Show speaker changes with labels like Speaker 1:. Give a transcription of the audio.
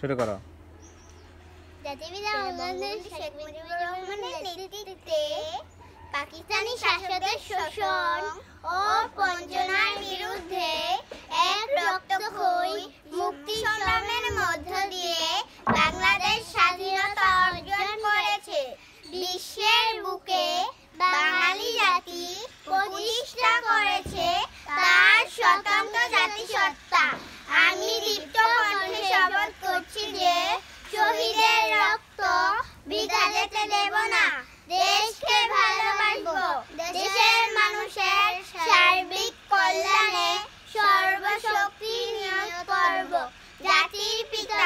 Speaker 1: শুরু করো।
Speaker 2: জাতিপিতা বঙ্গবন্ধু শেখ মুজিবুর রহমানের নেতৃত্বে পাকিস্তানি শাসকদের শোষণ ও বঞ্চনার বিরুদ্ধে এক রক্তক্ষয়ী মুক্তি সংগ্রামের মধ্য দিয়ে বাংলাদেশ স্বাধীনতা অর্জন করেছে। বিশ্বের বুকে বাঙালি জাতি প্রতিষ্ঠা করেছে তার স্বতন্ত্র জাতিসত্তা। আমি দীপ্ত কণ্ঠে শপথ করছি যে শহীদের রক্ত বৃথা যেতে দেব না। দেশকে ভালোবাসবো, দেশের মানুষের সার্বিক কল্যাণে সর্বশক্তি নিয়োগ করব। জাতির পিতা